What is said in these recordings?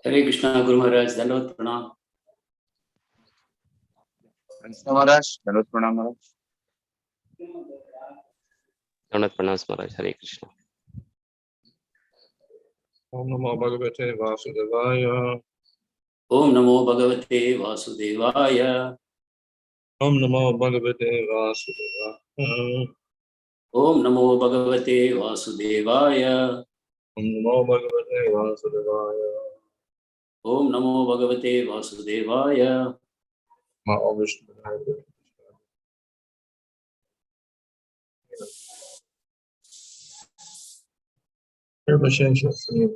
Hare Krishna, Guru Maharaj, Dandavad Pranam. Praśno Maharaj, Dandavad Pranam Maharaj. Dandavad Pranam Maharaj, Hare Krishna. Om Namo Bhagavate Vasudevaya. Om Namo Bhagavate Vasudevaya. Om Namo Bhagavate Vasudevaya. Om Namo Bhagavate Vasudevaya. Om Namo Bhagavate Vasudevaya. Om Namo Bhagavate Vasudevaya. Ma Om Vishnu Hare. Nirvashesha Sri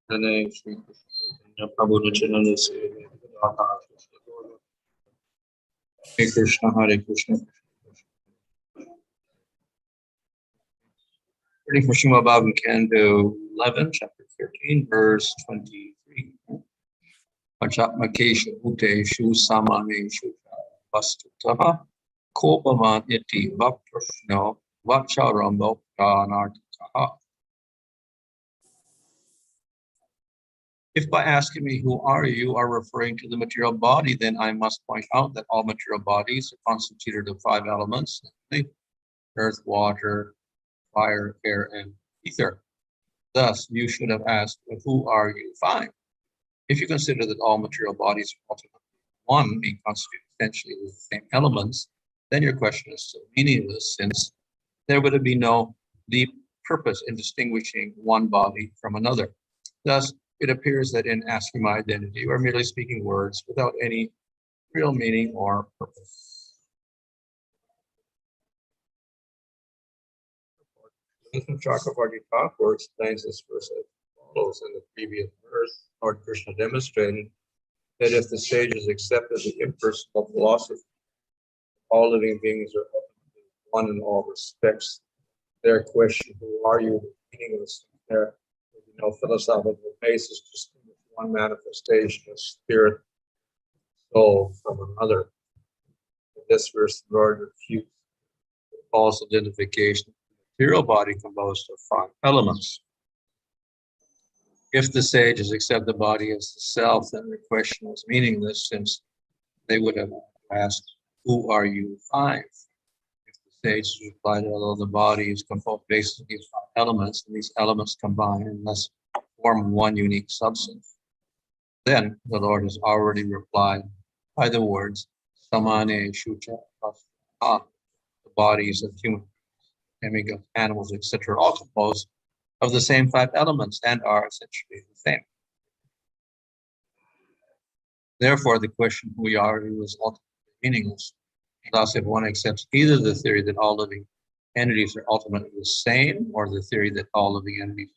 Krishna Prabhu Nityananda Sri Hare Krishna, Hare Krishna. Reading from Srimad Bhagavatam, Canto 11, Chapter 13, Verse 23. Pañcātmakeṣu bhūteṣu samāneṣu vastutaḥ bhavān iti praśno vācārambho anarthakaḥ. If by asking me, who are you, are referring to the material body, then I must point out that all material bodies are constituted of 5 elements, namely earth, water, fire, air, and ether. Thus, you should have asked, well, who are you? Fine. If you consider that all material bodies are ultimately one, being constituted essentially with the same elements, then your question is so meaningless, since there would be no deep purpose in distinguishing one body from another. Thus, it appears that in asking my identity, you are merely speaking words without any real meaning or purpose. Anarthakaḥ explains this verse as follows. In the previous verse, Lord Krishna demonstrated that if the sages accepted the impersonal philosophy, all living beings are ultimately one in all respects, their question, who are you, meaningless. There would be no philosophical basis to distinguish one manifestation of spirit, soul from another. In this verse, the Lord refutes the false identification of the material body composed of 5 elements. If the sages accept the body as the self, then the question is meaningless, since they would have asked, who are you? 5. If the sages replied, although the body is composed basically of 5 elements, and these elements combine and thus form one unique substance, then the Lord has already replied by the words, samāneṣu, the bodies of humans, demigods, animals, etc., all composed of the same 5 elements and are essentially the same. Therefore, the question who we are is ultimately meaningless. Thus, if one accepts either the theory that all living entities are ultimately the same, or the theory that all living entities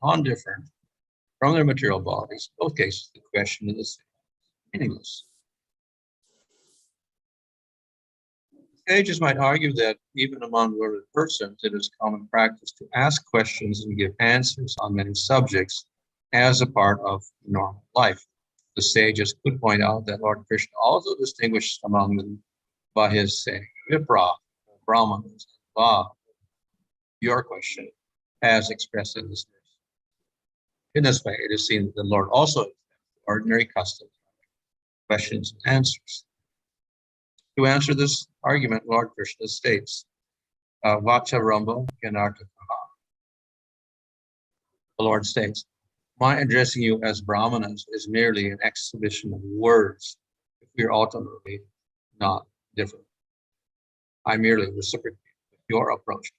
are non-different from their material bodies, in both cases the question is the same, meaningless. Sages might argue that even among learned persons, it is common practice to ask questions and give answers on many subjects as a part of normal life. The sages could point out that Lord Krishna also distinguished among them by his saying, Vipra, Brahmanas, Va, your question, as expressed in this verse. In this way, it is seen that the Lord also accepts ordinary customs, questions and answers. To answer this argument, Lord Krishna states, vācārambho anarthakaḥ. The Lord states, my addressing you as Brahmanas is merely an exhibition of words if we are ultimately not different. I merely reciprocate your approach.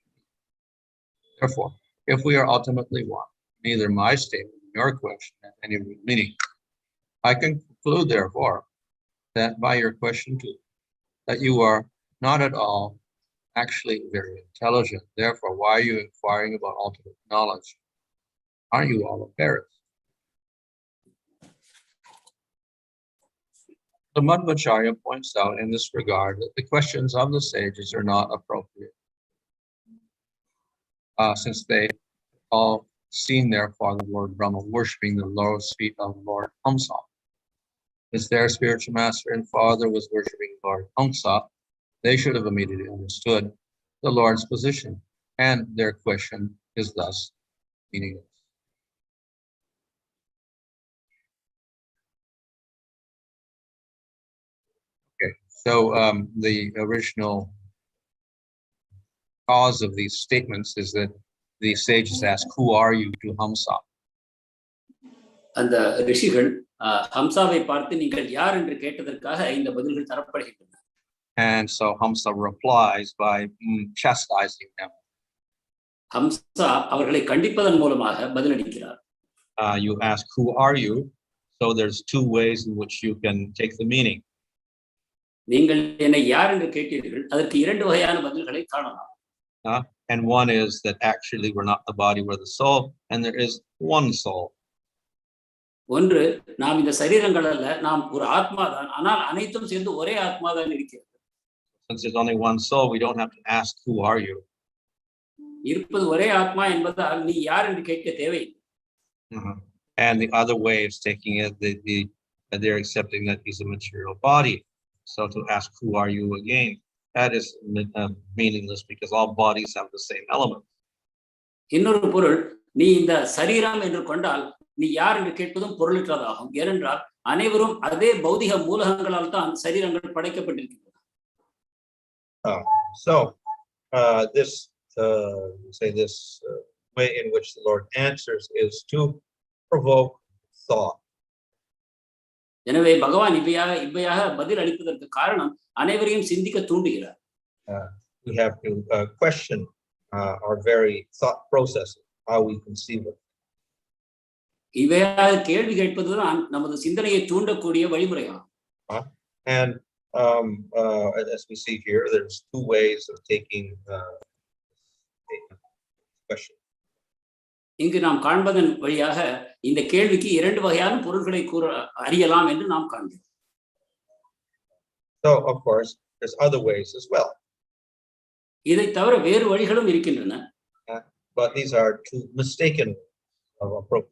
Therefore, if we are ultimately one, neither my statement nor your question has any real meaning. I can conclude, therefore, that by your question too, that you are not at all actually very intelligent. Therefore, why are you inquiring about ultimate knowledge? Aren't you all embarrassed? The Madhvacharya points out in this regard that the questions of the sages are not appropriate, since they all seen their father, Lord Brahma, worshipping the lotus feet of Lord Hamsa. As their spiritual master and father was worshipping Lord Hamsa, they should have immediately understood the Lord's position, and their question is thus meaningless. So the original cause of these statements is that the sages ask, "Who are you?" to Hamsa. அந்த ரிஷிகள் ஹம்சாவை பார்த்து நீங்கள் யார் என்று கேட்டதற்காக இந்த பதில்கள் தரப்படுகின்றன. And so Hamsa replies by chastising them. Hamza அவர்களை கண்டிப்பதன் மூலமாக பதிலளிக்கிறார். You ask, "Who are you?" So there's two ways in which you can take the meaning. நீங்கள் என்னை யார் என்று கேட்டீர்கள், அதற்கு இரண்டு வகையான பதில்களை காணலாம். And one is that actually we're not the body, we're the soul, and there is one soul. ஒன்று, நாம் இந்த சரீரங்கள் அல்ல, நாம் ஒரு ஆத்மா தான், ஆனால் அனைத்தும் சேர்ந்து ஒரே ஆத்மா தான் இருக்கிறது. Since there's only one soul, we don't have to ask, "Who are you?" இருப்பது ஒரே ஆத்மா என்பதால் நீ யார் என்று கேட்க தேவையில்லை. And the other way is taking it, they're accepting that he's a material body. So to ask, "Who are you?" again, that is meaningless because all bodies have the same element. இன்னொரு பொருள், நீ இந்த சரீரம் என்று கொண்டால் நீ யார் என்று கேட்பதும் பொருளற்றதாகும். ஏனென்றால் அனைவரும் அதே பௌதிக மூலகங்களால் தான் சரீரங்கள் படைக்கப்பட்டிருக்கின்றன. So this way in which the Lord answers is to provoke thought. எனவே பகவான் இவ்வையாக பதில் அளிப்பதற்கு காரணம் அனைவரையும் சிந்திக்க தூண்டுகிறார். We have to question our very thought process, how we conceive it. இவையாக கேள்வி கேட்பதுதான் நமது சிந்தனையை தூண்டக்கூடிய வழிமுறையாகும். And as we see here, there's two ways of taking question. இங்கு நாம் காண்பதன் வழியாக இந்த கேள்விக்கு இரண்டு வகையான பொருள்களை அறியலாம் என்று நாம் காண்கிறோம். So of course there's other ways as well. இதை தவிர வேறு வழிகளும் இருக்கின்றன. But these are two mistaken approach.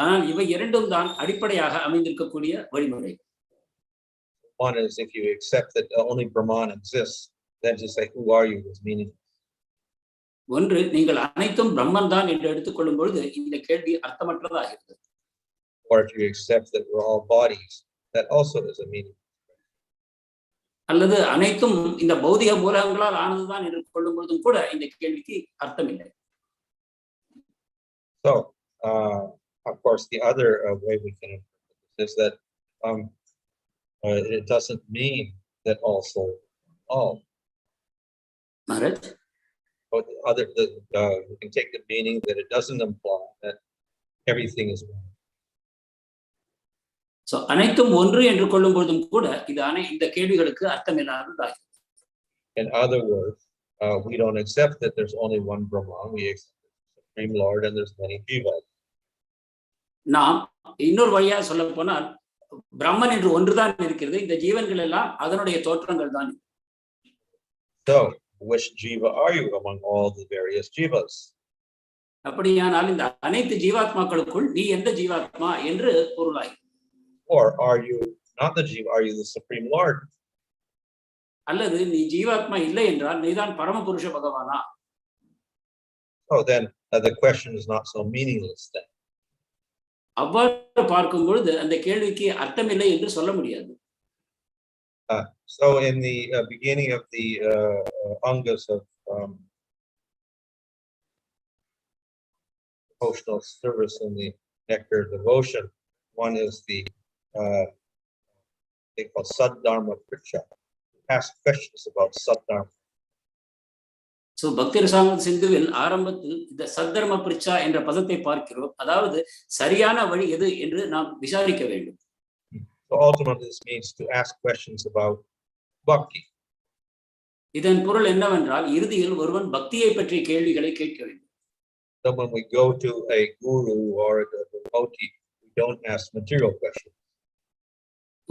ஆனால் இவை இரண்டும் தான் அடிப்படையாக அமைந்திருக்கக்கூடிய வழிமுறை. One is if you accept that only Brahman exists, then to say, "Who are you?" is meaningless. ஒன்று, நீங்கள் அனைத்தும் பிரம்மன் தான் என்று எடுத்துக்கொள்ளும் பொழுது இந்த கேள்வி அர்த்தமற்றதாகிறது. Or if you accept that we're all bodies, that also is a meaning. அல்லது அனைத்தும் இந்த பௌதிக மூலகங்களால் ஆனதுதான் என்று கொள்ளும் பொழுதும் கூட இந்த கேள்விக்கு அர்த்தம் இல்லை. So of course the other way we can interpret this is that it doesn't mean that also all. Maharaj, But we can take the meaning that it doesn't imply that everything is one. So அனைத்தும் ஒன்று என்று கொள்ளும் பொழுதும் கூட இது இந்த கேள்விகளுக்கு அர்த்தம் இல்லாததாகிறது. In other words, we don't accept that there's only one Brahman. We accept the Supreme Lord and there's many jivas. நாம் இன்னொரு வழியா சொல்ல போனால் பிரம்மன் என்று ஒன்றுதான் இருக்கிறது, இந்த ஜீவன்கள் எல்லாம் அதனுடைய தோற்றங்கள் தான். So which jiva are you among all the various jivas? அப்படியானால் இந்த அனைத்து ஜீவாத்மாக்களுக்குள் நீ எந்த ஜீவாத்மா என்று பொருளாய். Or are you not the jiva? Are you the Supreme Lord? அல்லது நீ ஜீவாத்மா இல்லை என்றால் நீதான் பரமபுருஷ பகவானா? Oh, then the question is not so meaningless then. அவ்வாறு பார்க்கும் பொழுது அந்த கேள்விக்கு அர்த்தம் இல்லை என்று சொல்ல முடியாது. So in the beginning of the angas of devotional service in the nectar devotion, one is the they call saddharma praśna. Ask questions about saddharma. So பக்தி ரசாயன சிந்துவில் ஆரம்பத்தில் இந்த சத்தர்ம பிரிச்சா என்ற பதத்தை பார்க்கிறோம். அதாவது சரியான வழி எது என்று நாம் விசாரிக்க வேண்டும். So ultimately this means to ask questions about bhakti. இதன் பொருள் என்னவென்றால் இறுதியில் ஒருவன் பக்தியை பற்றிய கேள்விகளை கேட்க வேண்டும். So when we go to a guru or a devotee, we don't ask material questions.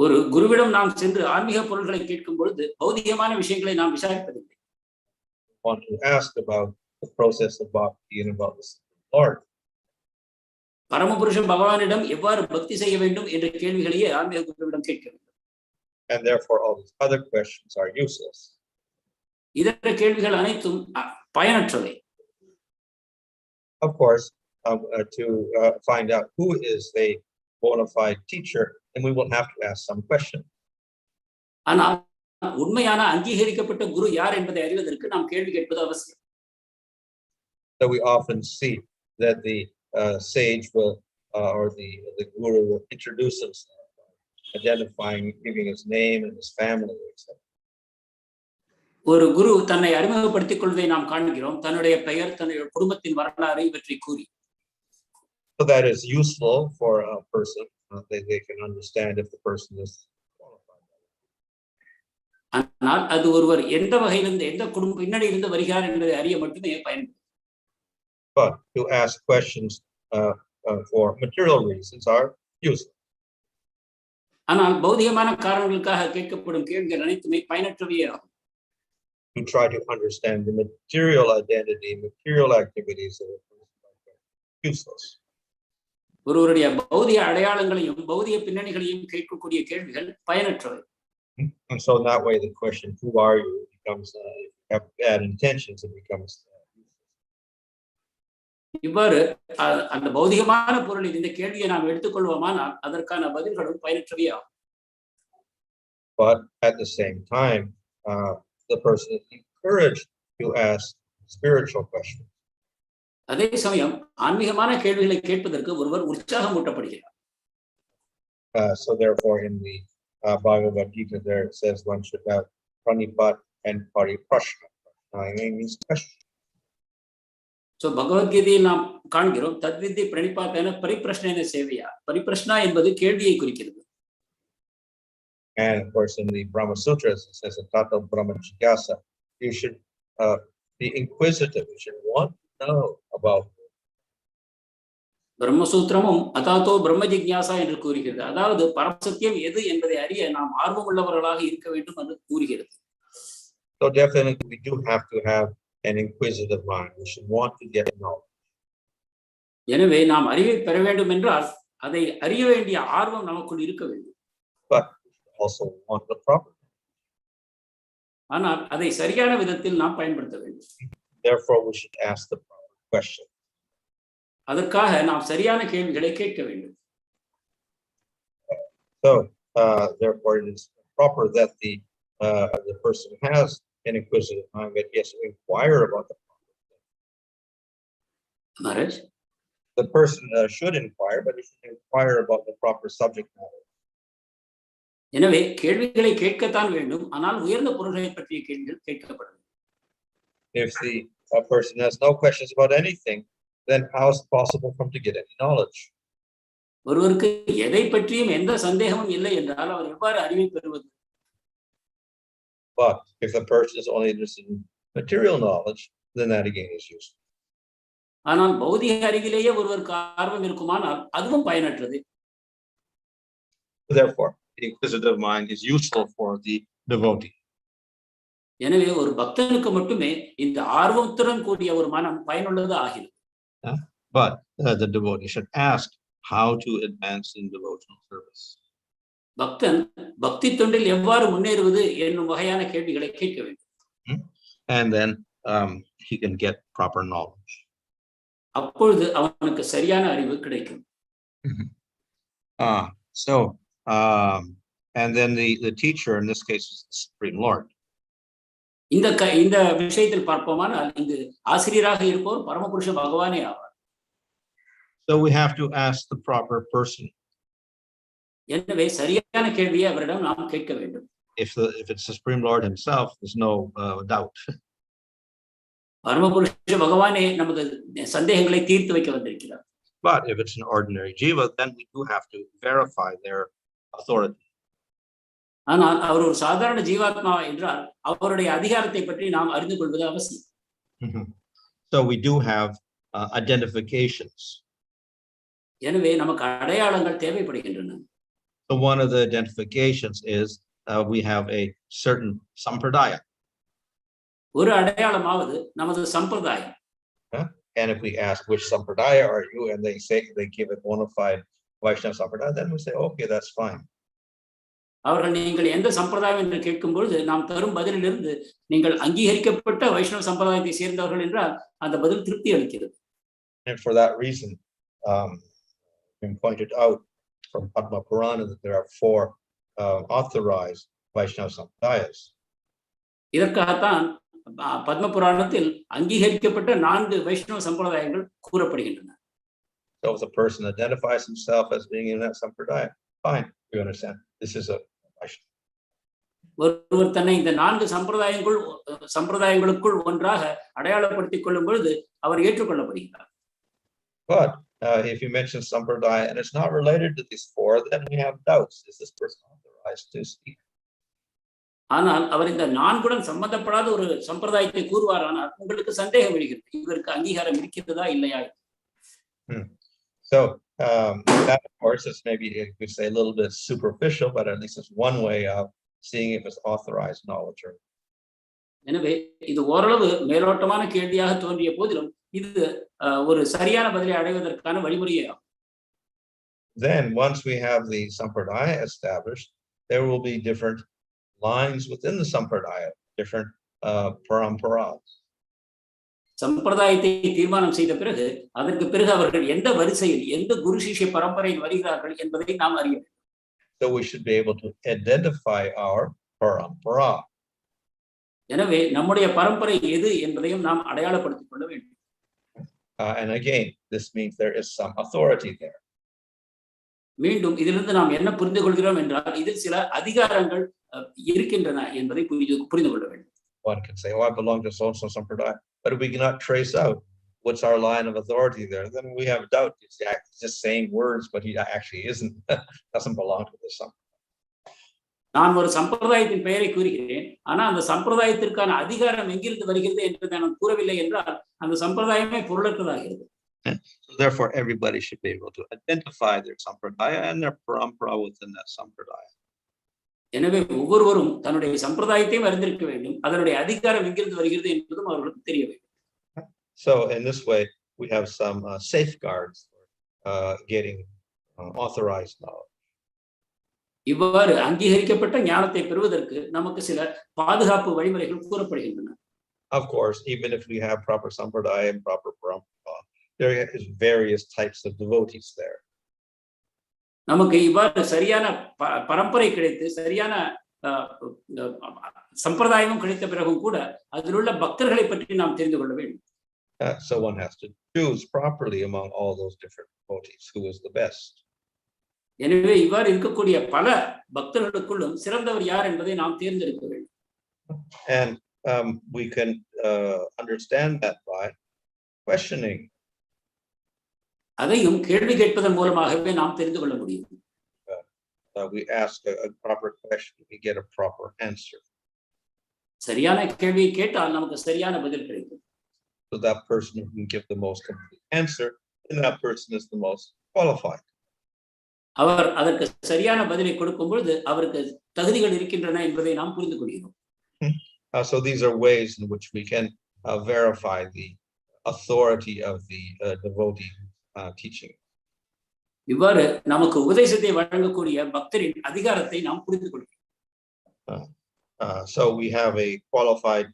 ஒரு குருவிடம் நாம் சென்று ஆன்மீக பொருள்களை கேட்கும் பொழுது பௌதிகமான விஷயங்களை நாம் விசாரிப்பதில்லை. Want to ask about the process of bhakti and about the Lord. பரமபுருஷ பகவானிடம் எவ்வாறு பக்தி செய்ய வேண்டும் என்ற கேள்விகளையே ஆன்மீக குருவிடம் கேட்க வேண்டும். And therefore all these other questions are useless. இதர கேள்விகள் அனைத்தும் பயனற்றவை. Of course, to find out who is a bona fide teacher, then we will have to ask some question. ஆனால் உண்மையான அங்கீகரிக்கப்பட்ட குரு யார் என்பதை அறிவதற்கு நாம் கேள்வி கேட்பது அவசியம். So we often see that the sage will or the guru will introduce himself, identifying, giving his name and his family, etc. ஒரு குரு தன்னை அறிமுகப்படுத்திக் கொள்வதை நாம் காண்கிறோம், தன்னுடைய பெயர், தன்னுடைய குடும்பத்தின் வரலாறு இவற்றை கூறி. So that is useful for a person. They can understand if the person is qualified. ஆனால் அது ஒருவர் எந்த வகையிலிருந்து எந்த குடும்ப பின்னணியிலிருந்து வருகிறார் என்பதை அறிய மட்டுமே பயன்படும். But to ask questions for material reasons are useless. ஆனால் பௌதிகமான காரணங்களுக்காக கேட்கப்படும் கேள்விகள் அனைத்துமே பயனற்றவையே ஆகும். To try to understand the material identity, material activities of a person, useless. ஒருவருடைய பௌதிக அடையாளங்களையும் பௌதிக பின்னணிகளையும் கேட்கக்கூடிய கேள்விகள் பயனற்றவை. And so in that way, the question, who are you, becomes, if you have bad intentions, it becomes இவ்வாறு அந்த பௌதிகமான பொருளில் இந்த கேள்வியை நாம் எடுத்துக்கொள்வோமானால் அதற்கான பதில்களும் பயனற்றவை ஆகும். But at the same time, the person is encouraged to ask spiritual questions. அதே சமயம் ஆன்மீகமான கேள்விகளை கேட்பதற்கு ஒருவர் உற்சாகம் ஊட்டப்படுகிறார். So therefore, in the Bhagavad Gita, there it says one should have pranipat and praśno. Means question. So பகவத்கீதையில் நாம் காண்கிறோம் தத்வித்தி பிரணிபாத்தேன பரிப்ரஷ்னேன சேவையா. பரிப்ரஷ்னா என்பது கேள்வியை குறிக்கிறது. And of course, in the Brahma Sutras, it says tato brahma jigyasa. You should be inquisitive. You should want to know about. பிரம்மசூத்திரமும் அதாத்தோ பிரம்ம ஜிக்ஞாசா என்று கூறுகிறது. அதாவது பரமசத்தியம் எது என்பதை அறிய நாம் ஆர்வம் உள்ளவர்களாக இருக்க வேண்டும் என்று கூறுகிறது. So definitely, we do have to have an inquisitive mind. We should want to get knowledge. எனவே நாம் அறிவை பெற வேண்டும் என்றால் அதை அறிய வேண்டிய ஆர்வம் நமக்குள் இருக்க வேண்டும். But also want the proper. ஆனால் அதை சரியான விதத்தில் நாம் பயன்படுத்த வேண்டும். Therefore, we should ask the proper question. அதற்காக நாம் சரியான கேள்விகளை கேட்க வேண்டும். So therefore, it is proper that the person has an inquisitive mind, that he has to inquire about the proper thing. Maharaj? The person should inquire, but he should inquire about the proper subject matter. எனவே கேள்விகளை கேட்கத்தான் வேண்டும், ஆனால் உயர்ந்த பொருள்களை பற்றிய கேள்விகள் கேட்கப்படும். If the person has no questions about anything, then how is it possible for him to get any knowledge? ஒருவருக்கு எதை பற்றியும் எந்த சந்தேகமும் இல்லை என்றால் அவர் எவ்வாறு அறிவை பெறுவது? But if the person is only interested in material knowledge, then that again is useful. ஆனால் பௌதிக அறிவிலேயே ஒருவருக்கு ஆர்வம் இருக்குமானால் அதுவும் பயனற்றது. Therefore, the inquisitive mind is useful for the devotee. எனவே ஒரு பக்தனுக்கு மட்டுமே இந்த ஆர்வத்துடன் கூடிய ஒரு மனம் பயனுள்ளது ஆகிறது. But the devotee should ask how to advance in devotional service. பக்தன் பக்தி தொண்டில் எவ்வாறு முன்னேறுவது என்னும் வகையான கேள்விகளை கேட்க வேண்டும். And then he can get proper knowledge. அப்பொழுது அவனுக்கு சரியான அறிவு கிடைக்கும். So and then the teacher in this case is the Supreme Lord. இந்த விஷயத்தில் பார்ப்போமானால் இங்கு ஆசிரியராக இருப்பவர் பரமபுருஷ பகவானே ஆவார். So we have to ask the proper person. எனவே சரியான கேள்வியை அவரிடம் நாம் கேட்க வேண்டும். If it's the Supreme Lord himself, there's no doubt. பரமபுருஷ பகவானே நமது சந்தேகங்களை தீர்த்து வைக்க வந்திருக்கிறார். But if it's an ordinary jiva, then we do have to verify their authority. ஆனால் அவர் ஒரு சாதாரண ஜீவாத்மா என்றால் அவருடைய அதிகாரத்தை பற்றி நாம் அறிந்து கொள்வது அவசியம். So we do have identifications. எனவே நமக்கு அடையாளங்கள் தேவைப்படுகின்றன. So one of the identifications is we have a certain sampradaya. ஒரு அடையாளமாவது நமது சம்பிரதாயம். And if we ask which sampradaya are you, and they give a bona fide Vaishnava sampradaya, then we say, okay, that's fine. அவர்கள் நீங்கள் எந்த சம்பிரதாயம் என்று கேட்கும் பொழுது நாம் தரும் பதிலிலிருந்து நீங்கள் அங்கீகரிக்கப்பட்ட வைஷ்ணவ சம்பிரதாயத்தை சேர்ந்தவர்கள் என்றால் அந்த பதில் திருப்தி அளிக்கிறது. And for that reason, been pointed out from Padma Purana that there are 4 authorized Vaishnava sampradayas. இதற்காகத்தான் பத்ம புராணத்தில் அங்கீகரிக்கப்பட்ட 4 வைஷ்ணவ சம்பிரதாயங்கள் கூறப்படுகின்றன. So if the person identifies himself as being in that sampradaya, fine, you understand. This is a Vaishnava. ஒருவர் தன்னை இந்த 4 சம்பிரதாயங்களுக்குள் ஒன்றாக அடையாளப்படுத்திக் கொள்ளும் பொழுது அவர் ஏற்றுக்கொள்ளப்படுகிறார். But if you mention sampradaya and it's not related to these 4, then we have doubts. Is this person authorized to speak? ஆனால் அவர் இந்த 4 சம்பந்தப்படாத ஒரு சம்பிரதாயத்தை கூறுவாரானால் உங்களுக்கு சந்தேகம் எழுகிறது, இவருக்கு அங்கீகாரம் இருக்கிறதா இல்லையா? So that of course is maybe, we say, a little bit superficial, but at least it's one way of seeing if it's authorized knowledge or. எனவே இது ஓரளவு மேலோட்டமான கேள்வியாக தோன்றிய போதிலும் இது ஒரு சரியான பதிலை அடைவதற்கான வழிமுறையே ஆகும். Then once we have the sampradaya established, there will be different lines within the sampradaya, different paramparas. சம்பிரதாயத்தை தீர்மானம் செய்த பிறகு அதற்கு பிறகு அவர்கள் எந்த வரிசையில் எந்த குரு சிஷ்ய பரம்பரையில் வருகிறார்கள் என்பதை நாம் அறிய வேண்டும். So we should be able to identify our parampara. எனவே நம்முடைய பரம்பரை எது என்பதையும் நாம் அடையாளப்படுத்திக் கொள்ள வேண்டும். And again, this means there is some authority there. மீண்டும் இதிலிருந்து நாம் என்ன புரிந்து கொள்கிறோம் என்றால் இதில் சில அதிகாரங்கள் இருக்கின்றன என்பதை புரிந்து கொள்ள வேண்டும். One can say, oh, I belong to so-and-so sampradaya, but if we cannot trace out what's our line of authority there, then we have doubt. He's just saying words, but he actually doesn't belong to this sampradaya. நான் ஒரு சம்பிரதாயத்தின் பெயரை கூறுகிறேன், ஆனால் அந்த சம்பிரதாயத்திற்கான அதிகாரம் எங்கிருந்து வருகிறது என்று நான் கூறவில்லை என்றால் அந்த சம்பிரதாயமே பொருளற்றதாகிறது. So therefore, everybody should be able to identify their sampradaya and their parampara within that sampradaya. எனவே ஒவ்வொருவரும் தன்னுடைய சம்பிரதாயத்தையும் அறிந்திருக்க வேண்டும், அதனுடைய அதிகாரம் எங்கிருந்து வருகிறது என்பதும் அவர்களுக்கு தெரிய வேண்டும். So in this way, we have some safeguards for getting authorized knowledge. இவ்வாறு அங்கீகரிக்கப்பட்ட ஞானத்தை பெறுவதற்கு நமக்கு சில பாதுகாப்பு வழிமுறைகள் கூறப்படுகின்றன. Of course, even if we have proper sampradaya and proper parampara, there is various types of devotees there. நமக்கு இவ்வாறு சரியான பரம்பரை கிடைத்து சரியான சம்பிரதாயமும் கிடைத்த பிறகும் கூட அதில் உள்ள பக்தர்களை பற்றி நாம் தெரிந்து கொள்ள வேண்டும். So one has to choose properly among all those different devotees who is the best. எனவே இவ்வாறு இருக்கக்கூடிய பல பக்தர்களுக்குள்ளும் சிறந்தவர் யார் என்பதை நாம் தேர்ந்தெடுக்க வேண்டும். And we can understand that by questioning. அதையும் கேள்வி கேட்பதன் மூலமாகவே நாம் தெரிந்து கொள்ள முடியும். We ask a proper question, we get a proper answer. சரியான கேள்வியை கேட்டால் நமக்கு சரியான பதில் கிடைக்கும். So that person who can give the most complete answer, and that person is the most qualified. அவர் அதற்கு சரியான பதிலை கொடுக்கும் பொழுது அவருக்கு தகுதிகள் இருக்கின்றன என்பதை நாம் புரிந்து கொள்கிறோம். So these are ways in which we can verify the authority of the devotee teaching. இவ்வாறு நமக்கு உபதேசத்தை வழங்கக்கூடிய பக்தரின் அதிகாரத்தை நாம் புரிந்து கொள்கிறோம். So we have a qualified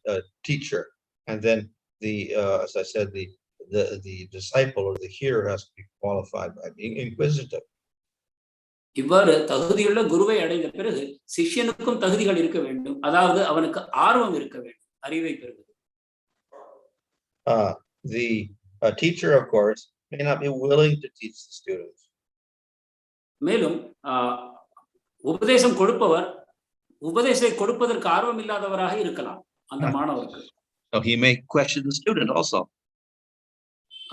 teacher, and then as I said, the disciple or the hearer has to be qualified by being inquisitive. இவ்வாறு தகுதியுள்ள குருவை அடைந்த பிறகு சிஷ்யனுக்கும் தகுதிகள் இருக்க வேண்டும், அதாவது அவனுக்கு ஆர்வம் இருக்க வேண்டும், அறிவை பெறுவது. The teacher, of course, may not be willing to teach the students. மேலும் உபதேசம் கொடுப்பவர் உபதேசத்தை கொடுப்பதற்கு ஆர்வம் இல்லாதவராக இருக்கலாம் அந்த மாணவருக்கு. So he may question the student also.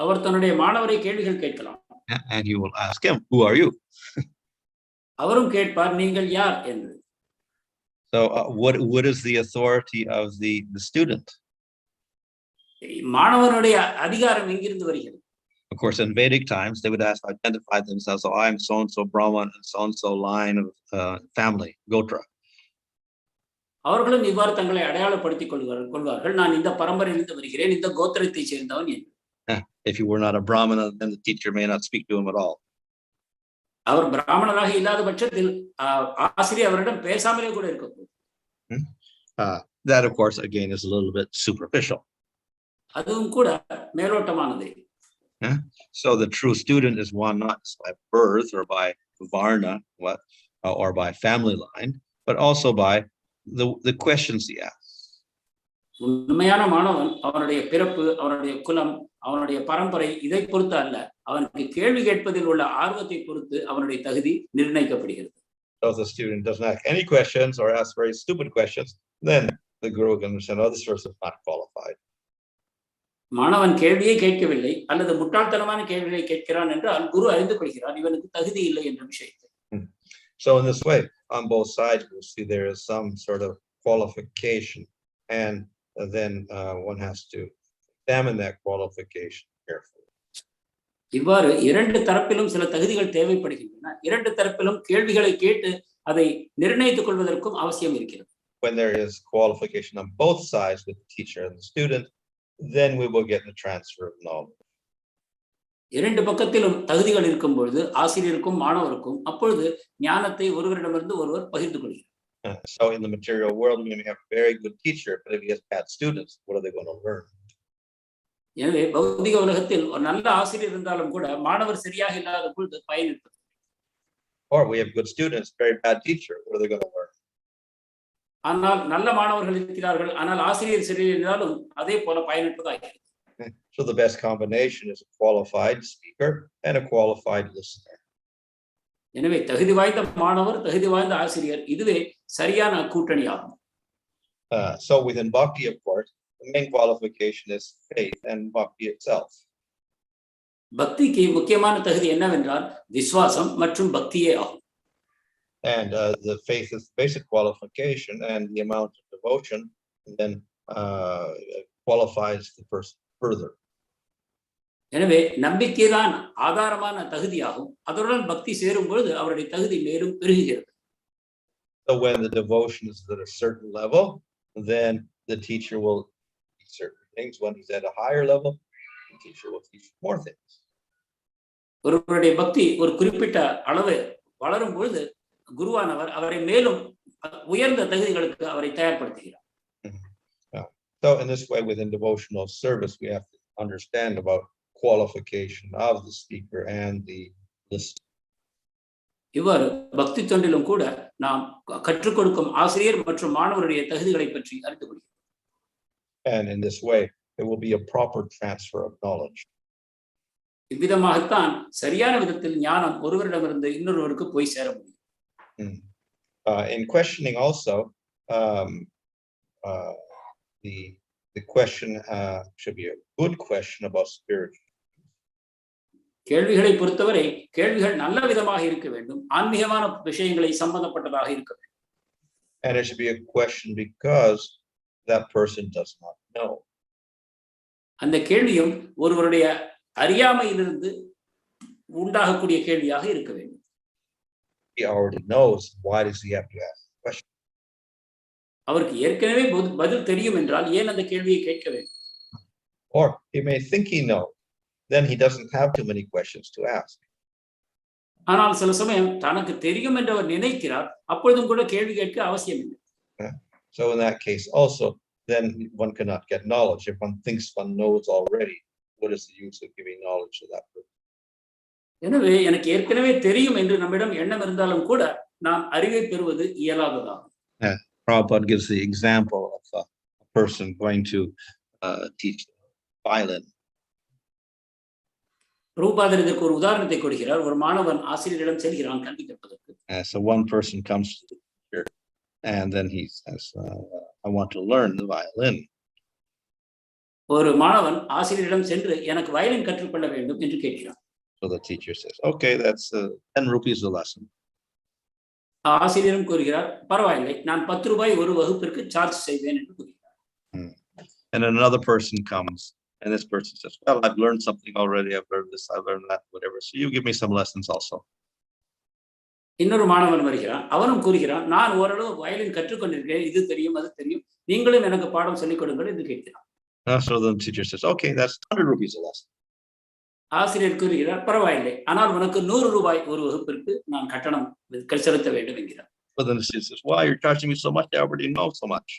அவர் தன்னுடைய மாணவரை கேள்விகள் கேட்கலாம். And you will ask him, who are you? அவரும் கேட்பார், நீங்கள் யார் என்று. So what is the authority of the student? மாணவனுடைய அதிகாரம் எங்கிருந்து வருகிறது? Of course, in Vedic times, they would identify themselves. So I am so-and-so Brahman and so-and-so line of family, Gotra. அவர்களும் இவ்வாறு தங்களை அடையாளப்படுத்திக் கொள்வார்கள். நான் இந்த பரம்பரையிலிருந்து வருகிறேன், இந்த கோத்திரத்தை சேர்ந்தவன் என்று. If you were not a Brahmana, then the teacher may not speak to him at all. அவர் பிராமணராக இல்லாத பட்சத்தில் ஆசிரியர் அவரிடம் பேசாமலே கூட இருக்கக்கூடும். That, of course, again, is a little bit superficial. அதுவும் கூட மேலோட்டமானது. So the true student is one not just by birth or by varna or by family line, but also by the questions he asks. உண்மையான மாணவன் அவனுடைய பிறப்பு, அவனுடைய குலம், அவனுடைய பரம்பரை இதை பொறுத்து அல்ல, அவனுக்கு கேள்வி கேட்பதில் உள்ள ஆர்வத்தை பொறுத்து அவனுடைய தகுதி நிர்ணயிக்கப்படுகிறது. So if the student doesn't ask any questions or asks very stupid questions, then the guru can understand, oh, this person is not qualified. மாணவன் கேள்வியை கேட்கவில்லை அல்லது முட்டாள்தனமான கேள்வியை கேட்கிறான் என்றால் குரு அறிந்து கொள்கிறார் இவனுக்கு தகுதி இல்லை என்ற விஷயத்தை. So in this way, on both sides, we'll see there is some sort of qualification, and then one has to examine that qualification carefully. இவ்வாறு இரண்டு தரப்பிலும் சில தகுதிகள் தேவைப்படுகின்றன. இரண்டு தரப்பிலும் கேள்விகளை கேட்டு அதை நிர்ணயித்துக் கொள்வதற்கும் அவசியம் இருக்கிறது. When there is qualification on both sides with the teacher and the student, then we will get the transfer of knowledge. இரண்டு பக்கத்திலும் தகுதிகள் இருக்கும் பொழுது ஆசிரியருக்கும் மாணவருக்கும் அப்பொழுது ஞானத்தை ஒருவரிடமிருந்து ஒருவர் பகிர்ந்து கொள்கிறார். So in the material world, we may have a very good teacher, but if he has bad students, what are they going to learn? எனவே பௌதிக உலகத்தில் ஒரு நல்ல ஆசிரியர் இருந்தாலும் கூட மாணவர் சரியாக இல்லாத பொழுது பயனிருப்பது. Or we have good students, very bad teacher, what are they going to learn? ஆனால் நல்ல மாணவர்கள் இருக்கிறார்கள், ஆனால் ஆசிரியர் சரியில்லாலும் அதே போல பயனிருப்பதாகிறது. So the best combination is a qualified speaker and a qualified listener. எனவே தகுதி வாய்ந்த மாணவர், தகுதி வாய்ந்த ஆசிரியர், இதுவே சரியான கூட்டணி ஆகும். So within bhakti, of course, the main qualification is faith and bhakti itself. பக்திக்கு முக்கியமான தகுதி என்னவென்றால் விசுவாசம் மற்றும் பக்தியே ஆகும். And the faith is the basic qualification, and the amount of devotion then qualifies the person further. எனவே நம்பிக்கைதான் ஆதாரமான தகுதியாகும். அதனுடன் பக்தி சேரும் பொழுது அவருடைய தகுதி மேலும் பெருகுகிறது. So when the devotion is at a certain level, then the teacher will teach certain things. When he's at a higher level, the teacher will teach more things. ஒருவருடைய பக்தி ஒரு குறிப்பிட்ட அளவு வளரும் பொழுது குருவானவர் அவரை மேலும் உயர்ந்த தகுதிகளுக்கு அவரை தயார்படுத்துகிறார். So in this way, within devotional service, we have to understand about qualification of the speaker and the listener. இவ்வாறு பக்தி தொண்டிலும் கூட நாம் கற்றுக் கொடுக்கும் ஆசிரியர் மற்றும் மாணவருடைய தகுதிகளை பற்றி அறிந்து கொள்கிறோம். And in this way, there will be a proper transfer of knowledge. இவ்விதமாகத்தான் சரியான விதத்தில் ஞானம் ஒருவரிடமிருந்து இன்னொருவருக்கு போய் சேர முடியும். In questioning also, the question should be a good question about spiritual. கேள்விகளை பொறுத்தவரை கேள்விகள் நல்ல விதமாக இருக்க வேண்டும், ஆன்மீகமான விஷயங்களை சம்பந்தப்பட்டதாக இருக்க வேண்டும். And it should be a question because that person does not know. அந்த கேள்வியும் ஒருவருடைய அறியாமையிலிருந்து உண்டாகக்கூடிய கேள்வியாக இருக்க வேண்டும். He already knows, why does he have to ask the question? அவருக்கு ஏற்கனவே பதில் தெரியும் என்றால் ஏன் அந்த கேள்வியை கேட்க வேண்டும்? Or he may think he knows, then he doesn't have too many questions to ask. ஆனால் சில சமயம் தனக்கு தெரியும் என்று அவர் நினைக்கிறார், அப்பொழுதும் கூட கேள்வி கேட்க அவசியம் இல்லை. So in that case also, then one cannot get knowledge. If one thinks one knows already, what is the use of giving knowledge to that person? எனவே எனக்கு ஏற்கனவே தெரியும் என்று நம்மிடம் எண்ணம் இருந்தாலும் கூட நாம் அறிவை பெறுவது இயலாததாகும். Prabhupada gives the example of a person going to teach violin. பிரபுபாதர் இதற்கு ஒரு உதாரணத்தை கொடுக்கிறார். ஒரு மாணவன் ஆசிரியரிடம் செல்கிறான் கல்வி கற்பதற்கு. So one person comes to the teacher and then he says, I want to learn the violin. ஒரு மாணவன் ஆசிரியரிடம் சென்று எனக்கு வயலின் கற்றுக்கொள்ள வேண்டும் என்று கேட்கிறான். So the teacher says, okay, that's 10 rupees a lesson. ஆசிரியரும் கூறுகிறார், பரவாயில்லை, நான் 10 ரூபாய் ஒரு வகுப்பிற்கு சார்ஜ் செய்வேன் என்று கூறுகிறார். And then another person comes and this person says, well, I've learned something already, I've learned this, I've learned that, whatever, so you give me some lessons also. இன்னொரு மாணவன் வருகிறான், அவனும் கூறுகிறான், நான் ஓரளவு வயலின் கற்றுக்கொண்டிருக்கிறேன், இது தெரியும் அது தெரியும், நீங்களும் எனக்கு பாடம் சொல்லிக் கொடுங்கள் என்று கேட்கிறான். So the teacher says, okay, that's 100 rupees a lesson. ஆசிரியர் கூறுகிறார், பரவாயில்லை, ஆனால் உனக்கு 100 ரூபாய் ஒரு வகுப்பிற்கு நான் கட்டணம் செலுத்த வேண்டும் என்கிறார். But then the student says, why you're charging me so much? I already know so much.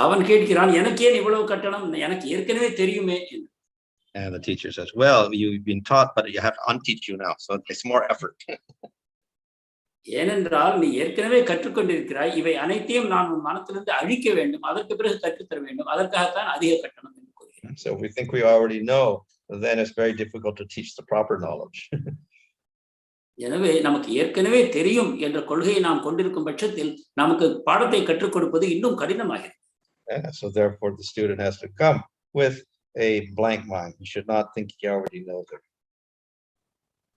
அவன் கேட்கிறான், எனக்கு ஏன் இவ்வளவு கட்டணம், எனக்கு ஏற்கனவே தெரியுமே என்று. And the teacher says, well, you've been taught, but you have to unteach you now, so it's more effort. ஏனென்றால் நீ ஏற்கனவே கற்றுக்கொண்டிருக்கிறாய், இவை அனைத்தையும் நான் உன் மனத்திலிருந்து அழிக்க வேண்டும், அதற்கு பிறகு கற்றுத்தர வேண்டும், அதற்காகத்தான் அதிக கட்டணம் என்று கூறுகிறேன். So if we think we already know, then it's very difficult to teach the proper knowledge. எனவே நமக்கு ஏற்கனவே தெரியும் என்ற கொள்கையை நாம் கொண்டிருக்கும் பட்சத்தில் நமக்கு பாடத்தை கற்றுக் கொடுப்பது இன்னும் கடினமாகிறது. So therefore the student has to come with a blank mind. He should not think he already knows it.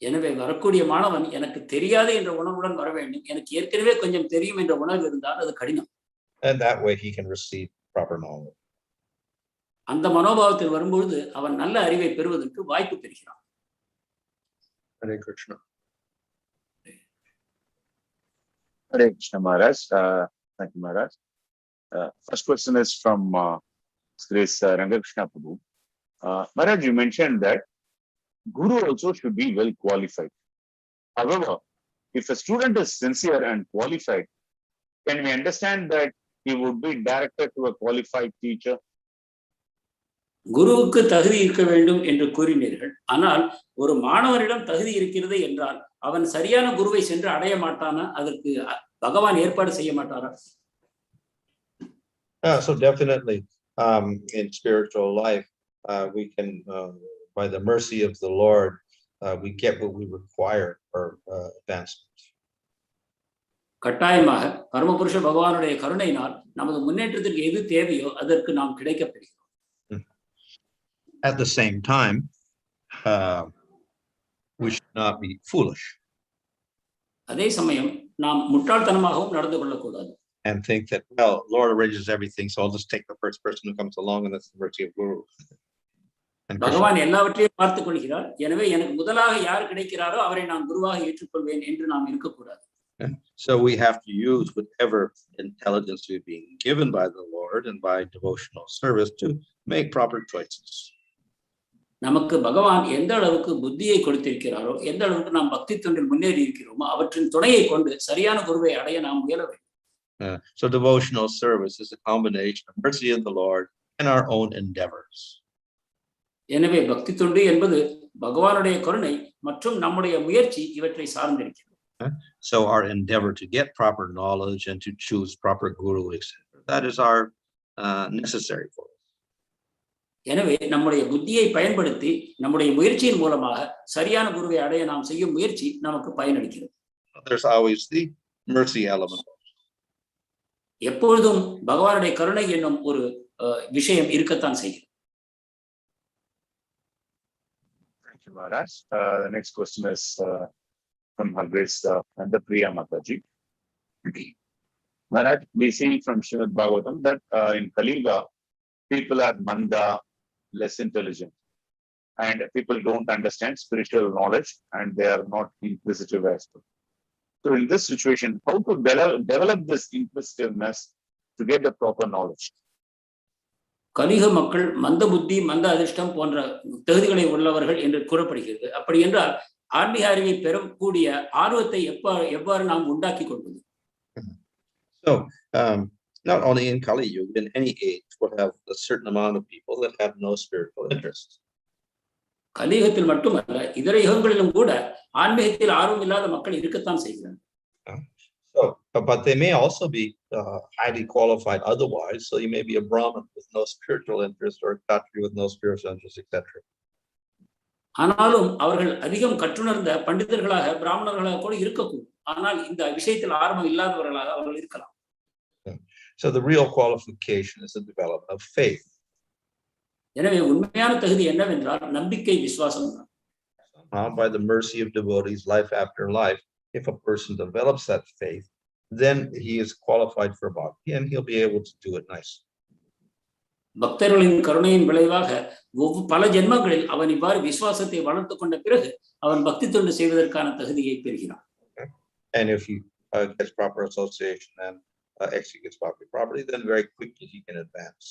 எனவே வரக்கூடிய மாணவன் எனக்கு தெரியாது என்ற உணர்வுடன் வர வேண்டும். எனக்கு ஏற்கனவே கொஞ்சம் தெரியும் என்ற உணர்வு இருந்தால் அது கடினம். And that way he can receive proper knowledge. அந்த மனோபாவத்தில் வரும்பொழுது அவன் நல்ல அறிவை பெறுவதற்கு வாய்ப்பு பெறுகிறான். Hare Krishna. Hare Krishna Maharaj. Thank you, Maharaj. First question is from Grace Rangakrishna Prabhu. Maharaj, you mentioned that Guru also should be well qualified. However, if a student is sincere and qualified, can we understand that he would be directed to a qualified teacher? குருவுக்கு தகுதி இருக்க வேண்டும் என்று கூறினீர்கள். ஆனால் ஒரு மாணவனிடம் தகுதி இருக்கிறது என்றால் அவன் சரியான குருவை சென்று அடைய மாட்டானா? அதற்கு பகவான் ஏற்பாடு செய்ய மாட்டாரா? So definitely in spiritual life, we can, by the mercy of the Lord, we get what we require for advancement. கட்டாயமாக பரமபுருஷ பகவானுடைய கருணையினால் நமது முன்னேற்றத்திற்கு எது தேவையோ அதற்கு நாம் கிடைக்கப்பெறுகிறோம். At the same time, we should not be foolish. அதே சமயம் நாம் முட்டாள்தனமாகவும் நடந்து கொள்ளக்கூடாது. And think that, well, Lord arranges everything, so I'll just take the first person who comes along, and that's the mercy of Guru. பகவான் எல்லாவற்றையும் பார்த்துக் கொள்கிறார், எனவே எனக்கு முதலாக யார் கிடைக்கிறாரோ அவரை நான் குருவாக ஏற்றுக்கொள்வேன் என்று நாம் இருக்கக்கூடாது. So we have to use whatever intelligence we're being given by the Lord and by devotional service to make proper choices. நமக்கு பகவான் எந்த அளவுக்கு புத்தியை கொடுத்திருக்கிறாரோ, எந்த அளவுக்கு நாம் பக்தி தொண்டில் முன்னேறி இருக்கிறோமோ அவற்றின் துணையை கொண்டு சரியான குருவை அடைய நாம் முயல வேண்டும். So devotional service is a combination of mercy of the Lord and our own endeavors. எனவே பக்தி தொண்டு என்பது பகவானுடைய கருணை மற்றும் நம்முடைய முயற்சி இவற்றை சார்ந்திருக்கிறது. So our endeavor to get proper knowledge and to choose proper guru, etc., that is our necessary for us. எனவே நம்முடைய புத்தியை பயன்படுத்தி நம்முடைய முயற்சியின் மூலமாக சரியான குருவை அடைய நாம் செய்யும் முயற்சி நமக்கு பயனளிக்கிறது. There's always the mercy element. எப்பொழுதும் பகவானுடைய கருணை என்னும் ஒரு விஷயம் இருக்கத்தான் செய்கிறது. Thank you, Maharaj. The next question is from Her Grace Priya Mataji. Maharaj, we see from Srimad Bhagavatam that in Kali Yuga, people are manda, less intelligent, and people don't understand spiritual knowledge, and they are not inquisitive as well. So in this situation, how to develop this inquisitiveness to get the proper knowledge? கலிக மக்கள் மந்த புத்தி, மந்த அதிர்ஷ்டம் போன்ற தகுதிகளை உள்ளவர்கள் என்று கூறப்படுகிறது. அப்படி என்றால் ஆன்மீக அறிவை பெறக்கூடிய ஆர்வத்தை எவ்வாறு நாம் உண்டாக்கி கொள்வது? So not only in Kali Yuga, in any age, we'll have a certain amount of people that have no spiritual interest. கலியுகத்தில் மட்டுமல்ல, இதர யுகங்களிலும் கூட ஆன்மீகத்தில் ஆர்வம் இல்லாத மக்கள் இருக்கத்தான் செய்கிறார்கள். So, but they may also be highly qualified otherwise. So you may be a Brahmin with no spiritual interest, or a Kshatriya with no spiritual interest, etc. ஆனாலும் அவர்கள் அதிகம் கற்றுணர்ந்த பண்டிதர்களாக, பிராமணர்களாக கூட இருக்கக்கூடும். ஆனால் இந்த விஷயத்தில் ஆர்வம் இல்லாதவர்களாக அவர்கள் இருக்கலாம். So the real qualification is the development of faith. எனவே உண்மையான தகுதி என்னவென்றால் நம்பிக்கை, விசுவாசம் தான். By the mercy of devotees, life after life, if a person develops that faith, then he is qualified for bhakti and he'll be able to do it nicely. பக்தர்களின் கருணையின் விளைவாக பல ஜென்மங்களில் அவன் இவ்வாறு விசுவாசத்தை வளர்த்து கொண்ட பிறகு அவன் பக்தி தொண்டு செய்வதற்கான தகுதியை பெறுகிறான். And if he gets proper association and executes bhakti properly, then very quickly he can advance.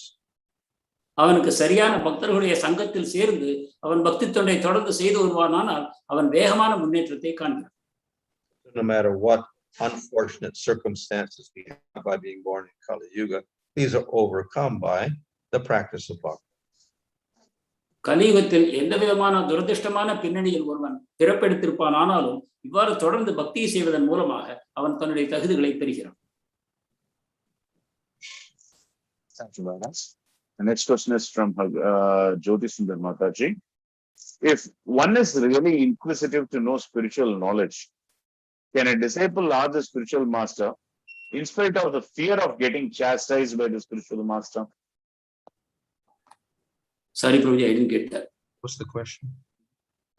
அவனுக்கு சரியான பக்தர்களுடைய சங்கத்தில் சேர்ந்து அவன் பக்தி தொண்டை தொடர்ந்து செய்து வருவானால் அவன் வேகமான முன்னேற்றத்தை காண்கிறான். No matter what unfortunate circumstances we have by being born in Kali Yuga, these are overcome by the practice of bhakti. கலியுகத்தில் எந்த விதமான துரதிருஷ்டமான பின்னணியில் ஒருவன் பிறப்பெடுத்திருப்பான் ஆனாலும் இவ்வாறு தொடர்ந்து பக்தியை செய்வதன் மூலமாக அவன் தன்னுடைய தகுதிகளை பெறுகிறான். Thank you, Maharaj. The next question is from Jyoti Sundar Mataji. If one is really inquisitive to know spiritual knowledge, can a disciple ask the spiritual master in spite of the fear of getting chastised by the spiritual master? Sorry, Prabhuji, I didn't get that. What's the question?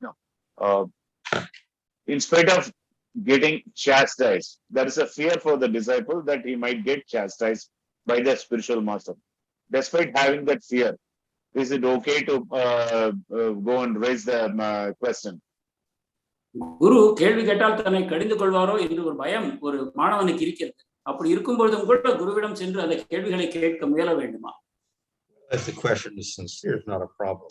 No. In spite of getting chastised, there is a fear for the disciple that he might get chastised by the spiritual master. Despite having that fear, is it okay to go and raise the question? குரு கேள்வி கேட்டால் தன்னை கடிந்து கொள்வாரோ என்று ஒரு பயம் ஒரு மாணவனுக்கு இருக்கிறது. அப்படி இருக்கும்பொழுதும் கூட குருவிடம் சென்று அந்த கேள்விகளை கேட்க முயல வேண்டுமா? If the question is sincere, it's not a problem.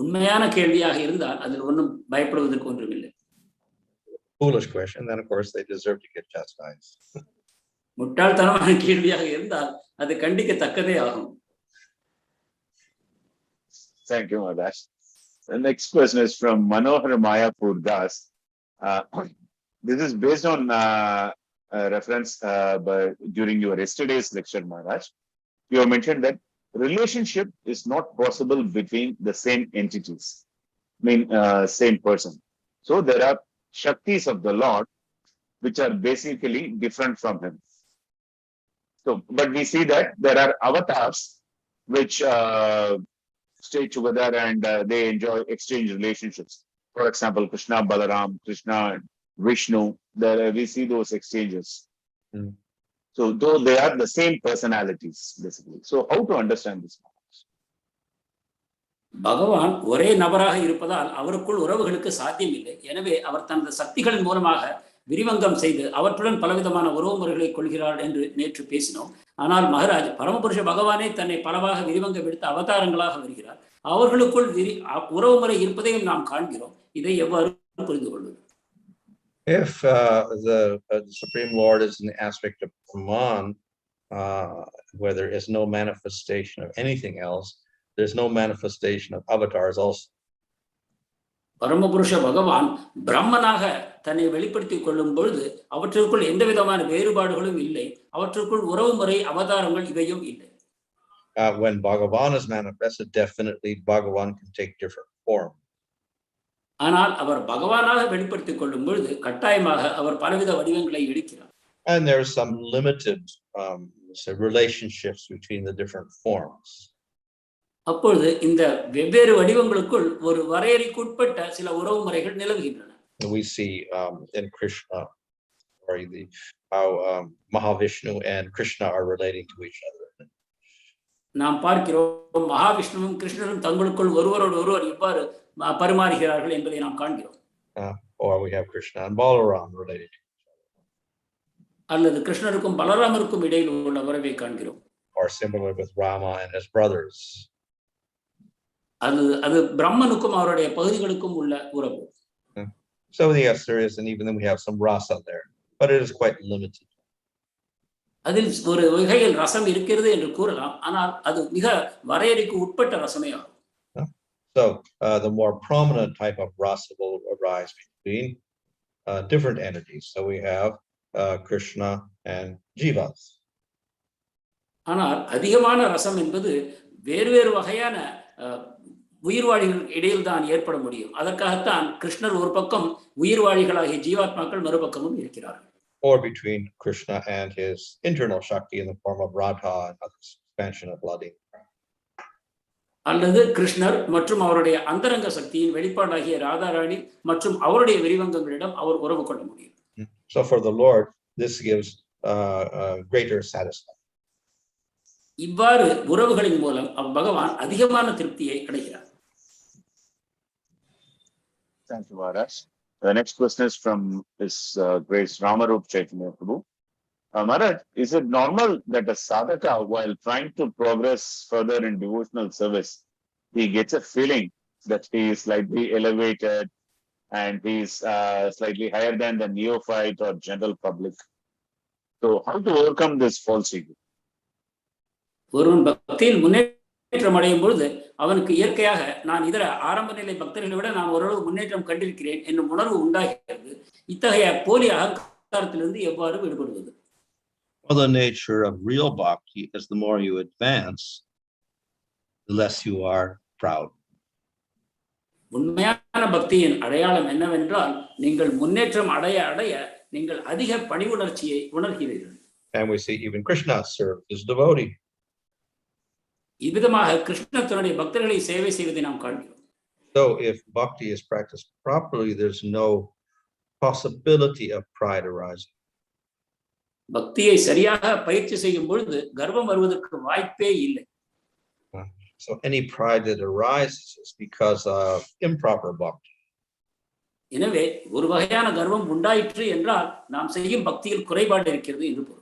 உண்மையான கேள்வியாக இருந்தால் அதில் ஒன்றும் பயப்படுவதற்கு ஒன்றுமில்லை. Foolish question, then of course they deserve to get chastised. முட்டாள்தனமான கேள்வியாக இருந்தால் அது கண்டிக்கத்தக்கதே ஆகும். Thank you, Maharaj. The next question is from Manohar Mayapur Das. This is based on reference during your yesterday's lecture, Maharaj. You have mentioned that relationship is not possible between the same entities, same person. So there are Shaktis of the Lord which are basically different from him. So, but we see that there are avatars which stay together and they enjoy exchange relationships. For example, Krishna, Balaram, Krishna, Vishnu, there we see those exchanges. So though they are the same personalities, basically. So how to understand this? பகவான் ஒரே நபராக இருப்பதால் அவருக்குள் உறவுகளுக்கு சாத்தியமில்லை. எனவே அவர் தனது சக்திகளின் மூலமாக விரிவங்கம் செய்து அவற்றுடன் பலவிதமான உறவு முறைகளை கொள்கிறார் என்று நேற்று பேசினோம். ஆனால் மகாராஜ் பரமபுருஷ பகவானே தன்னை பலவாக விரிவங்கம் எடுத்த அவதாரங்களாக வருகிறார். அவர்களுக்குள் உறவு முறை இருப்பதையும் நாம் காண்கிறோம். இதை எவ்வாறு புரிந்து கொள்வது? If the Supreme Lord is in the aspect of bhavān, where there is no manifestation of anything else, there's no manifestation of avatars also. பரமபுருஷ பகவான் பிரம்மனாக தன்னை வெளிப்படுத்திக் கொள்ளும் பொழுது அவற்றுக்குள் எந்த விதமான வேறுபாடுகளும் இல்லை. அவற்றுக்குள் உறவு முறை அவதாரங்கள் இவையும் இல்லை. When Bhagavan is manifested, definitely Bhagavan can take different form. ஆனால் அவர் பகவானாக வெளிப்படுத்திக் கொள்ளும் பொழுது கட்டாயமாக அவர் பலவித வடிவங்களை எடுக்கிறார். And there are some limited relationships between the different forms. அப்பொழுது இந்த வெவ்வேறு வடிவங்களுக்குள் ஒரு வரையறைக்குட்பட்ட சில உறவு முறைகள் நிலவுகின்றன. We see in Krishna, how Mahavishnu and Krishna are relating to each other. நாம் பார்க்கிறோம் மகாவிஷ்ணுவும் கிருஷ்ணரும் தங்களுக்குள் ஒருவரோடு ஒருவர் எவ்வாறு பரிமாறுகிறார்கள் என்பதை நாம் காண்கிறோம். Or we have Krishna and Balaram related to each other. அல்லது கிருஷ்ணருக்கும் பலராமருக்கும் இடையில் உள்ள உறவை காண்கிறோம். Or similar with Rama and his brothers. அது பிரம்மனுக்கும் அவருடைய பகுதிகளுக்கும் உள்ள உறவு. So yes, there is, and even then we have some rasa there, but it is quite limited. அதில் ஒரு வகையில் ரசம் இருக்கிறது என்று கூறலாம், ஆனால் அது மிக வரையறைக்கு உட்பட்ட ரசமே ஆகும். So the more prominent type of rasa will arise between different entities. So we have Krishna and Jivas. ஆனால் அதிகமான ரசம் என்பது வேறு வகையான உயிர்வாழிகள் இடையில் தான் ஏற்பட முடியும். அதற்காகத்தான் கிருஷ்ணர் ஒரு பக்கம் உயிர்வாழிகளாகிய ஜீவாத்மாக்கள் மறுபக்கமும் இருக்கிறார்கள். Or between Krishna and his internal Shakti in the form of Radha and others, expansion of Ladi. அல்லது கிருஷ்ணர் மற்றும் அவருடைய அந்தரங்க சக்தியின் வெளிப்பாடாகிய ராதாராணி மற்றும் அவருடைய விரிவங்கங்களிடம் அவர் உறவு கொள்ள முடியும். So for the Lord, this gives greater satisfaction. இவ்வாறு உறவுகளின் மூலம் பகவான் அதிகமான திருப்தியை அடைகிறார். Thank you, Maharaj. The next question is from his Grace Ramarup Chaitanya Prabhu. Maharaj, is it normal that a sadhaka, while trying to progress further in devotional service, he gets a feeling that he is slightly elevated and he is slightly higher than the neophyte or general public? So how to overcome this false ego? ஒருவன் பக்தியில் முன்னேற்றம் முன்னேற்றம் அடையும் பொழுது அவனுக்கு இயற்கையாக நான் இதர ஆரம்ப நிலை பக்தர்களை விட நான் ஓரளவு முன்னேற்றம் கண்டிருக்கிறேன் என்னும் உணர்வு உண்டாகிறது. இத்தகைய போலி அகங்காரத்திலிருந்து எவ்வாறு விடுபடுவது? Well, the nature of real bhakti is the more you advance, the less you are proud. உண்மையான பக்தியின் அடையாளம் என்னவென்றால் நீங்கள் முன்னேற்றம் அடைய அடைய நீங்கள் அதிக பணிவுணர்ச்சியை உணர்கிறீர்கள். And we see even Krishna served his devotee. இவ்விதமாக கிருஷ்ணர் தன்னுடைய பக்தர்களை சேவை செய்வதை நாம் காண்கிறோம். So if bhakti is practiced properly, there's no possibility of pride arising. பக்தியை சரியாக பயிற்சி செய்யும் பொழுது கர்வம் வருவதற்கு வாய்ப்பே இல்லை. So any pride that arises is because of improper bhakti. எனவே ஒரு வகையான கர்வம் உண்டாயிற்று என்றால் நாம் செய்யும் பக்தியில் குறைபாடு இருக்கிறது என்று பொருள்.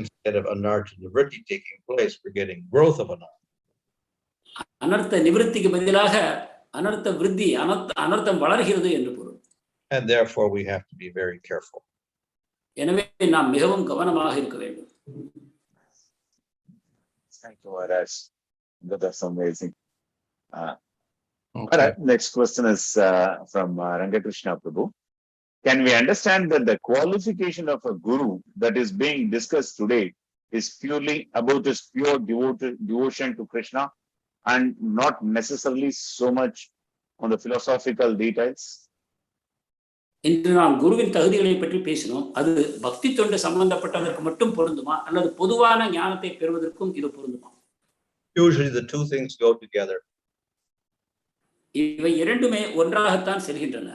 Instead of anartha nivritti taking place, we're getting growth of anartha. அனர்த்த நிவர்த்திக்கு பதிலாக அனர்த்த விருத்தி அனர்த்தம் வளர்கிறது என்று பொருள். And therefore we have to be very careful. எனவே நாம் மிகவும் கவனமாக இருக்க வேண்டும். Thank you, Maharaj. That's amazing. Okay. All right, next question is from Rangakrishna Prabhu. Can we understand that the qualification of a guru that is being discussed today is purely about his pure devotion to Krishna and not necessarily so much on the philosophical details? இன்று நாம் குருவின் தகுதிகளை பற்றி பேசினோம். அது பக்தி தொண்டு சம்பந்தப்பட்டதற்கு மட்டும் பொருந்துமா அல்லது பொதுவான ஞானத்தை பெறுவதற்கும் இது பொருந்துமா? Usually the two things go together. இவை இரண்டுமே ஒன்றாகத்தான் செல்கின்றன.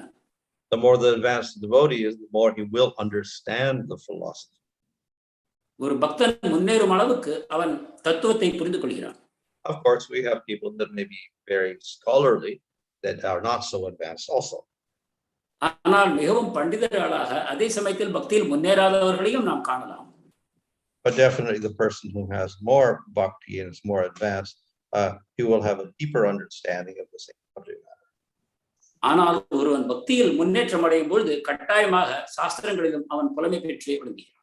The more the advanced devotee is, the more he will understand the philosophy. ஒரு பக்தன் முன்னேறும் அளவுக்கு அவன் தத்துவத்தை புரிந்து கொள்கிறான். Of course, we have people that may be very scholarly that are not so advanced also. ஆனால் மிகவும் பண்டிதர்களாக அதே சமயத்தில் பக்தியில் முன்னேறாதவர்களையும் நாம் காணலாம். But definitely the person who has more bhakti and is more advanced, he will have a deeper understanding of the same subject matter. ஆனால் ஒருவன் பக்தியில் முன்னேற்றம் அடையும் பொழுது கட்டாயமாக சாஸ்திரங்களிலும் அவன் புலமை பெற்றே விளங்குகிறான்.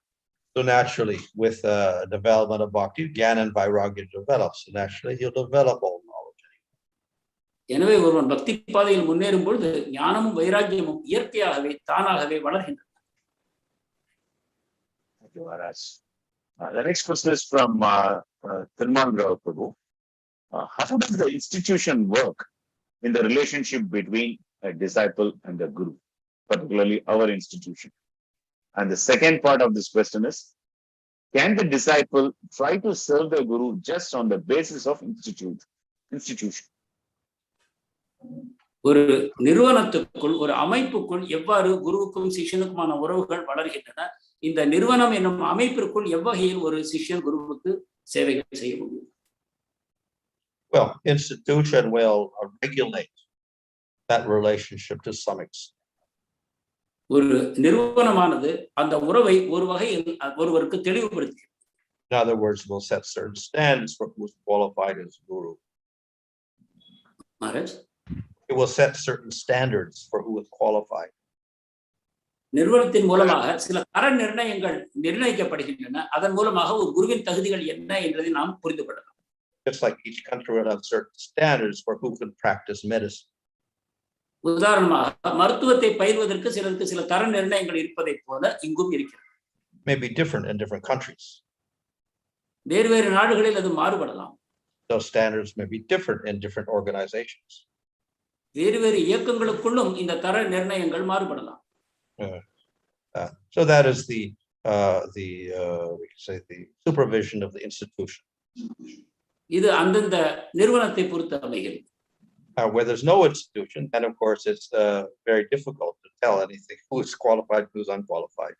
So naturally, with development of bhakti, jnana and vairagya develops. So naturally, he'll develop all knowledge. எனவே ஒருவன் பக்தி பாதையில் முன்னேறும் பொழுது ஞானமும் வைராக்கியமும் இயற்கையாகவே தானாகவே வளர்கின்றன. Thank you, Maharaj. The next question is from Tirumala Prabhu. How does the institution work in the relationship between a disciple and a guru, particularly our institution? And the second part of this question is, can the disciple try to serve the guru just on the basis of institution? ஒரு நிறுவனத்துக்குள் ஒரு அமைப்புக்குள் எவ்வாறு குருவுக்கும் சிஷ்யனுக்குமான உறவுகள் வளர்கின்றன, இந்த நிறுவனம் என்னும் அமைப்பிற்குள் எவ்வகையில் ஒரு சிஷ்யன் குருவுக்கு சேவைகள் செய்ய முடியும்? Well, institution will regulate that relationship to some extent. ஒரு நிறுவனமானது அந்த உறவை ஒரு வகையில் ஒருவருக்கு தெளிவுபடுத்துகிறது. In other words, it will set certain standards for who is qualified as guru. It will set certain standards for who is qualified. நிறுவனத்தின் மூலமாக சில தர நிர்ணயங்கள் நிர்ணயிக்கப்படுகின்றன. அதன் மூலமாக ஒரு குருவின் தகுதிகள் என்ன என்பதை நாம் புரிந்து கொள்ளலாம். Just like each country will have certain standards for who can practice medicine. உதாரணமாக மருத்துவத்தை பயில்வதற்கு சிலருக்கு சில தர நிர்ணயங்கள் இருப்பதை போல இங்கும் இருக்கிறது. May be different in different countries. வேறு வேறு நாடுகளில் அது மாறுபடலாம். Those standards may be different in different organizations. வேறு வேறு இயக்கங்களுக்குள்ளும் இந்த தர நிர்ணயங்கள் மாறுபடலாம். So that is the we can say the supervision of the institution. இது அந்தந்த நிறுவனத்தை பொறுத்து அமைகிறது. Where there's no institution, then of course it's very difficult to tell anything who is qualified, who's unqualified.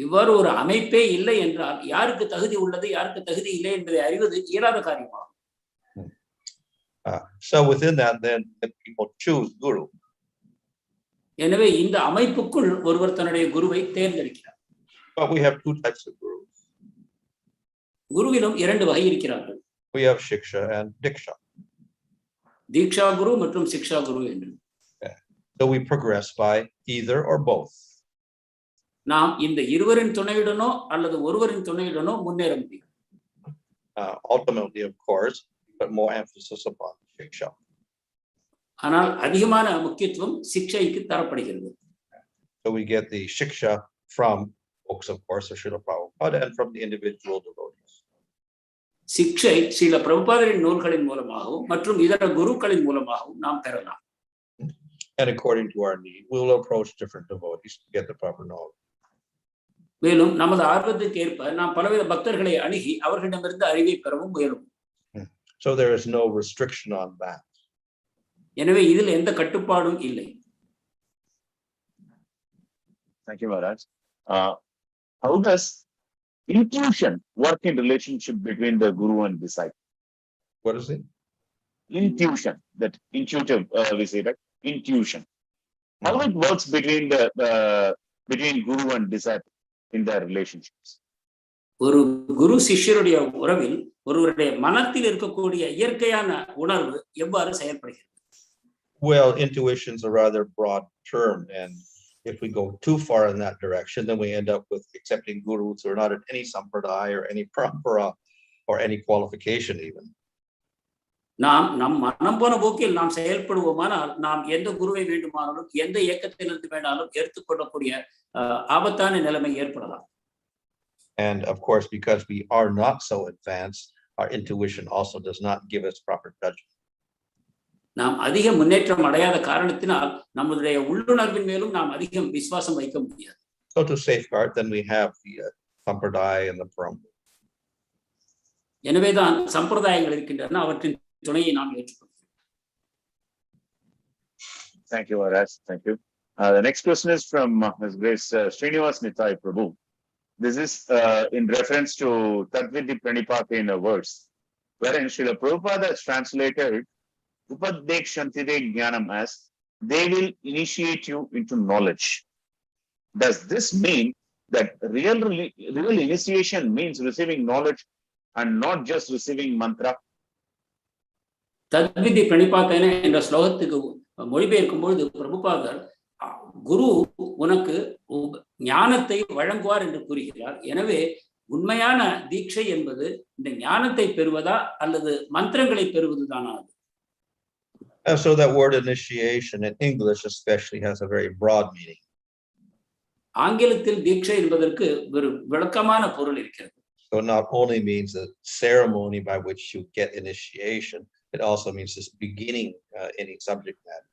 இவ்வாறு ஒரு அமைப்பே இல்லை என்றால் யாருக்கு தகுதி உள்ளது யாருக்கு தகுதி இல்லை என்பதை அறிவது இயலாத காரியமாகும். So within that, then people choose guru. எனவே இந்த அமைப்புக்குள் ஒருவர் தன்னுடைய குருவை தேர்ந்தெடுக்கிறார். But we have two types of gurus. குருவிலும் இரண்டு வகை இருக்கிறார்கள். We have shiksha and diksha. தீக்ஷா குரு மற்றும் சிக்ஷா குரு என்று. So we progress by either or both. நாம் இந்த இருவரின் துணையுடனோ அல்லது ஒருவரின் துணையுடனோ முன்னேற முடியும். Ultimately, of course, but more emphasis upon shiksha. ஆனால் அதிகமான முக்கியத்துவம் சிக்ஷைக்கு தரப்படுகிறது. So we get the shiksha from books, of course, of Srila Prabhupada and from the individual devotees. சிக்ஷை ஸ்ரீல பிரபுபாதரின் நூல்களின் மூலமாகவும் மற்றும் இதர குருக்களின் மூலமாகவும் நாம் பெறலாம். And according to our need, we will approach different devotees to get the proper knowledge. மேலும் நமது ஆர்வத்துக்கு ஏற்ப நாம் பலவித பக்தர்களை அணுகி அவர்களிடமிருந்து அறிவை பெறவும் முயலும். So there is no restriction on that. எனவே இதில் எந்த கட்டுப்பாடும் இல்லை. Thank you, Maharaj. How does intuition work in relationship between the guru and disciple? What is it? Intuition, that intuitive, we say that intuition. How it works between between guru and disciple in their relationships? ஒரு குரு சிஷ்யருடைய உறவில் ஒருவருடைய மனத்தில் இருக்கக்கூடிய இயற்கையான உணர்வு எவ்வாறு செயல்படுகிறது? Well, intuition is a rather broad term, and if we go too far in that direction, then we end up with accepting gurus who are not at any sampradaya or any parampara or any qualification even. நாம் நம் மனம் போன போக்கில் நாம் செயல்படுவோமானால் நாம் எந்த குருவை வேண்டுமானாலும் எந்த இயக்கத்திலிருந்து வேணாலும் எடுத்துக்கொள்ளக்கூடிய ஆபத்தான நிலைமை ஏற்படலாம். And of course, because we are not so advanced, our intuition also does not give us proper judgment. நாம் அதிக முன்னேற்றம் அடையாத காரணத்தினால் நம்முடைய உள்ளுணர்வின் மேலும் நாம் அதிகம் விசுவாசம் வைக்க முடியாது. So to safeguard, then we have the sampradaya and the parampara. எனவேதான் சம்பிரதாயங்கள் இருக்கின்றன, அவற்றின் துணையை நாம் ஏற்றுக்கொள்கிறோம். Thank you, Maharaj. Thank you. The next question is from His Grace Srinivas Nitai Prabhu. This is in reference to Tatvidi Pranipata in a verse, wherein Srila Prabhupada has translated Upadekshantide Jnanam as they will initiate you into knowledge. Does this mean that real initiation means receiving knowledge and not just receiving mantra? தத்விதி பிரணிபாத்தன என்ற ஸ்லோகத்துக்கு மொழிபெயர்க்கும் பொழுது பிரபுபாதர் குரு உனக்கு ஞானத்தை வழங்குவார் என்று கூறுகிறார். எனவே உண்மையான தீட்சை என்பது இந்த ஞானத்தை பெறுவதா அல்லது மந்திரங்களை பெறுவதுதானா? So that word initiation in English especially has a very broad meaning. ஆங்கிலத்தில் தீட்சை என்பதற்கு ஒரு விளக்கமான பொருள் இருக்கிறது. So it not only means the ceremony by which you get initiation, it also means this beginning any subject matter.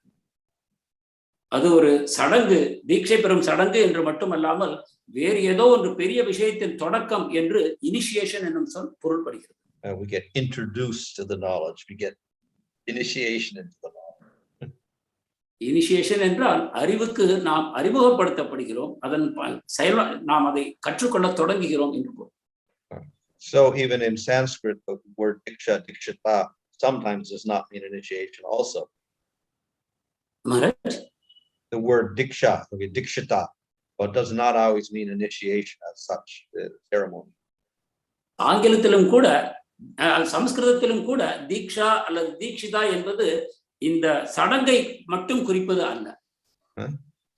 அது ஒரு சடங்கு, தீட்சை பெறும் சடங்கு என்று மட்டுமல்லாமல் வேறு ஏதோ ஒரு பெரிய விஷயத்தின் தொடக்கம் என்று இனிஷியேஷன் என்னும் சொல் பொருள்படுகிறது. We get introduced to the knowledge. We get initiation into the knowledge. Initiation என்றால் அறிவுக்கு நாம் அறிமுகப்படுத்தப்படுகிறோம், அதன் செயல் நாம் அதை கற்றுக்கொள்ள தொடங்குகிறோம் என்று பொருள். So even in Sanskrit, the word diksha, dikshita sometimes does not mean initiation also. Maharaj? The word diksha, dikshita, but does not always mean initiation as such, the ceremony. ஆங்கிலத்திலும் கூட சமஸ்கிருதத்திலும் கூட தீக்ஷா அல்லது தீக்ஷிதா என்பது இந்த சடங்கை மட்டும் குறிப்பது அல்ல.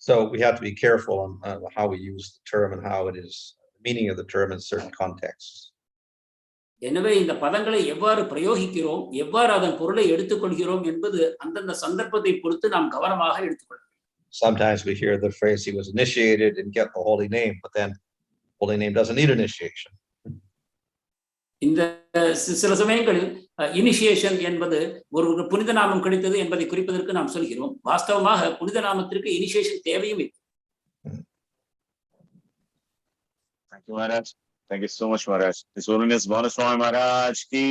So we have to be careful on how we use the term and how it is the meaning of the term in certain contexts. எனவே இந்த பதங்களை எவ்வாறு பிரயோகிக்கிறோம், எவ்வாறு அதன் பொருளை எடுத்துக்கொள்கிறோம் என்பது அந்தந்த சந்தர்ப்பத்தை பொறுத்து நாம் கவனமாக எடுத்துக்கொள்ள வேண்டும். Sometimes we hear the phrase he was initiated and get the holy name, but then holy name doesn't need initiation. இந்த சில சமயங்களில் இனிஷியேஷன் என்பது ஒரு புனித நாமம் கிடைத்தது என்பதை குறிப்பதற்கு நாம் சொல்கிறோம். வாஸ்தவமாக புனித நாமத்திற்கு இனிஷியேஷன் தேவையும் இல்லை. Thank you, Maharaj. Thank you so much, Maharaj. His Holiness Bhanaswami Maharaj ki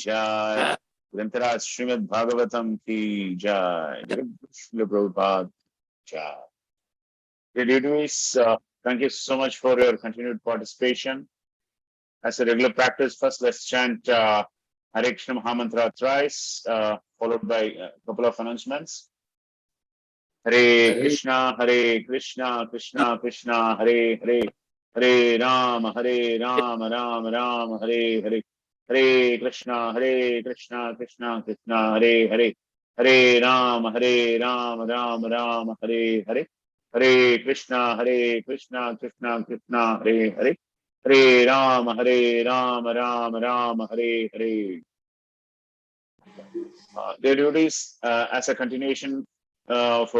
jai. Grantaraj Srimad Bhagavatam ki jai. Srila Prabhupada jai. Dear devotees, thank you so much for your continued participation. As a regular practice, first let's chant Hare Krishna Mahamantra thrice, followed by a couple of announcements. Hare Krishna, Krishna Krishna, Hare Hare. Hare Rama, Rama Rama, Hare Hare. Hare Krishna, Krishna Krishna, Hare Hare. Hare Rama, Rama Rama, Hare Hare. Hare Krishna, Krishna Krishna, Hare Hare. Hare Rama, Rama Rama, Hare Hare. their duties as a continuation for